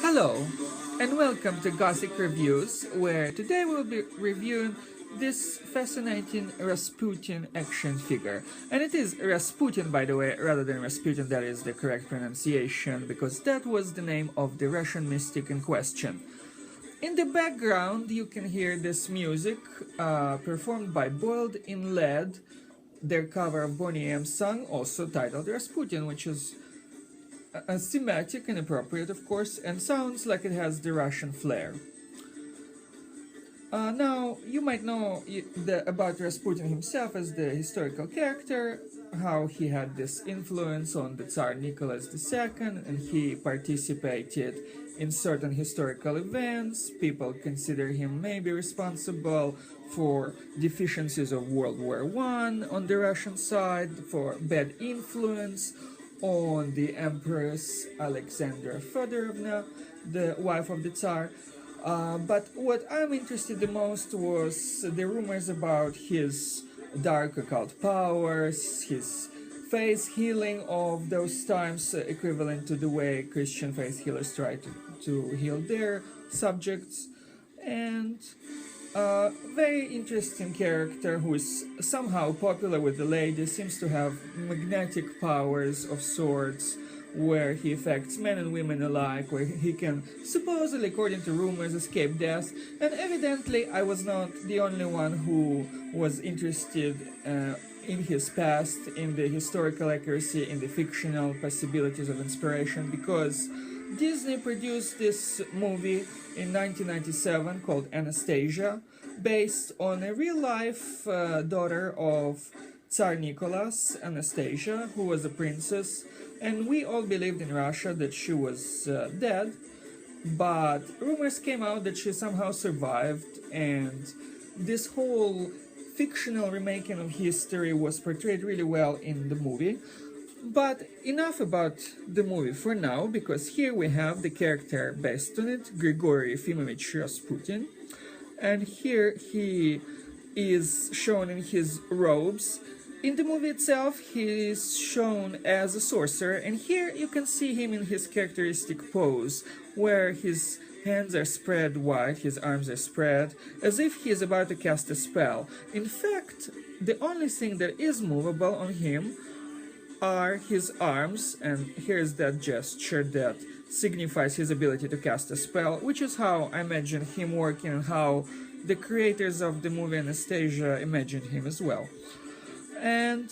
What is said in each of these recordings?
Hello, and welcome to Gothic Reviews, where today we'll be reviewing this fascinating Rasputin action figure. And it is Rasputin, by the way, rather than Rasputin. That is the correct pronunciation, because that was the name of the Russian mystic in question. In the background, you can hear this music performed by Boiled in Lead, their cover of Boney M's song, also titled Rasputin, which is thematic and appropriate, of course, and sounds like it has the Russian flair. Now, you might know about Rasputin himself as the historical character, how he had this influence on the Tsar Nicholas II, and he participated in certain historical events. People consider him maybe responsible for deficiencies of World War I on the Russian side, for bad influence on the Empress Alexandra Fedorovna, the wife of the Tsar. But what I'm interested the most was the rumors about his dark occult powers, his faith healing of those times, equivalent to the way Christian faith healers try to heal their subjects, and a very interesting character who is somehow popular with the ladies, seems to have magnetic powers of sorts, where he affects men and women alike, where he can, supposedly, according to rumors, escape death. And evidently I was not the only one who was interested in his past, in the historical accuracy, in the fictional possibilities of inspiration, because Disney produced this movie in 1997 called Anastasia, based on a real-life daughter of Tsar Nicholas, Anastasia, who was a princess, and we all believed in Russia that she was dead, but rumors came out that she somehow survived, and this whole fictional remaking of history was portrayed really well in the movie. But enough about the movie for now, because here we have the character based on it, Grigorii Efimovich Rasputин, and here he is shown in his robes. In the movie itself, he is shown as a sorcerer, and here you can see him in his characteristic pose, where his hands are spread wide, his arms are spread, as if he is about to cast a spell. In fact, the only thing that is movable on him are his arms, and here's that gesture that signifies his ability to cast a spell, which is how I imagine him working and how the creators of the movie Anastasia imagined him as well. And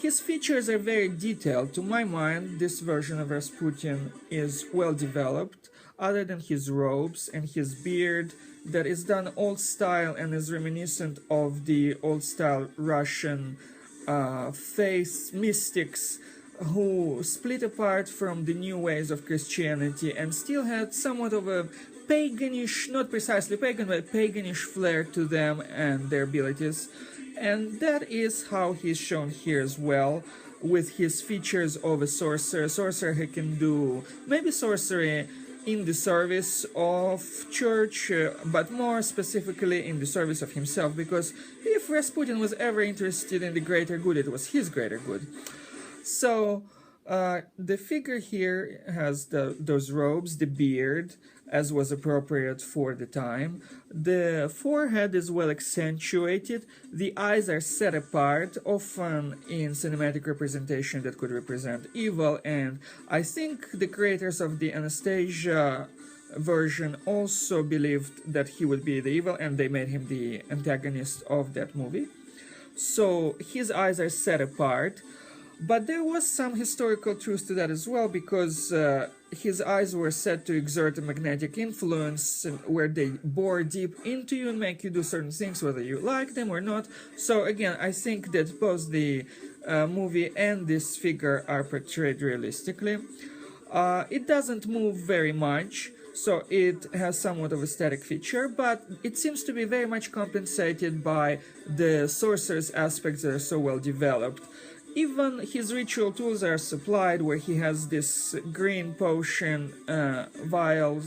his features are very detailed. To my mind, this version of Rasputin is well developed, other than his robes and his beard that is done old style and is reminiscent of the old style Russian faith mystics who split apart from the new ways of Christianity and still had somewhat of a paganish, not precisely pagan, but paganish flair to them and their abilities. And that is how he's shown here as well, with his features of a sorcerer. A sorcerer who can do maybe sorcery in the service of church, but more specifically in the service of himself, because if Rasputin was ever interested in the greater good, it was his greater good. So the figure here has those robes, the beard, as was appropriate for the time. The forehead is well accentuated, the eyes are set apart, often in cinematic representation that could represent evil, and I think the creators of the Anastasia version also believed that he would be the evil, and they made him the antagonist of that movie. So his eyes are set apart. But there was some historical truth to that as well, because his eyes were said to exert a magnetic influence where they bore deep into you and make you do certain things, whether you like them or not. So again, I think that both the movie and this figure are portrayed realistically. It doesn't move very much, so it has somewhat of a static feature, but it seems to be very much compensated by the sorcerer's aspects that are so well developed. Even his ritual tools are supplied, where he has this green potion vial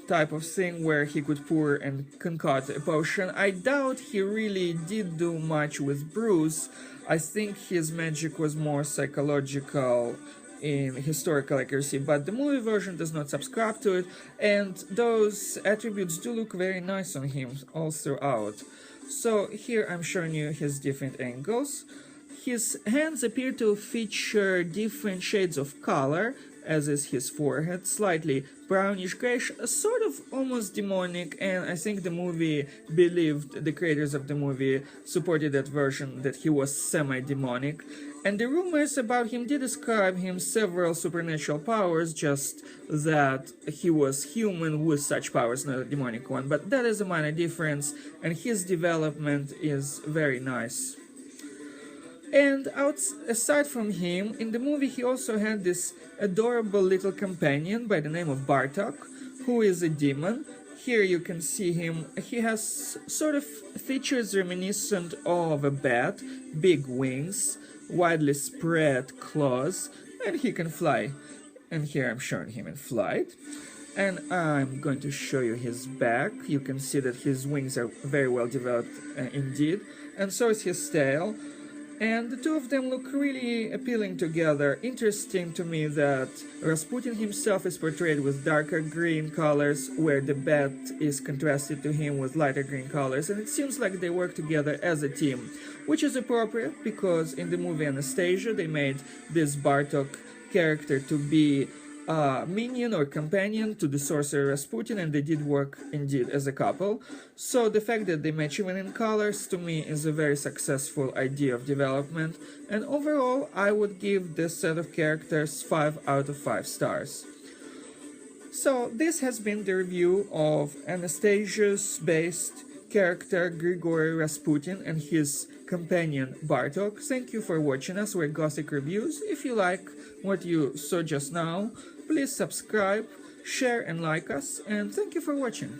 type of thing where he could pour and concoct a potion. I doubt he really did do much with brews. I think his magic was more psychological in historical accuracy, but the movie version does not subscribe to it, and those attributes do look very nice on him all throughout. So here I'm showing you his different angles. His hands appear to feature different shades of color, as is his forehead, slightly brownish grayish, sort of almost demonic, and I think the movie believed, the creators of the movie supported that version, that he was semi-demonic. And the rumors about him did ascribe him several supernatural powers, just that he was human with such powers, not a demonic one. But that is a minor difference, and his development is very nice. And aside from him, in the movie he also had this adorable little companion by the name of Bartok, who is a demon. Here you can see him. He has sort of features reminiscent of a bat, big wings, widely spread claws, and he can fly. And here I'm showing him in flight. And I'm going to show you his back. You can see that his wings are very well developed indeed. And so is his tail. And the two of them look really appealing together. Interesting to me that Rasputin himself is portrayed with darker green colors, where the bat is contrasted to him with lighter green colors, and it seems like they work together as a team, which is appropriate because in the movie Anastasia they made this Bartok character to be minion or companion to the sorcerer Rasputin, and they did work indeed as a couple. So the fact that they match even in colors to me is a very successful idea of development, and overall I would give this set of characters 5 out of 5 stars. So this has been the review of Anastasia's based character Grigorii Rasputin and his companion Bartok. Thank you for watching us. We're Gothic Reviews. If you like what you saw just now, please subscribe, share and like us, and thank you for watching.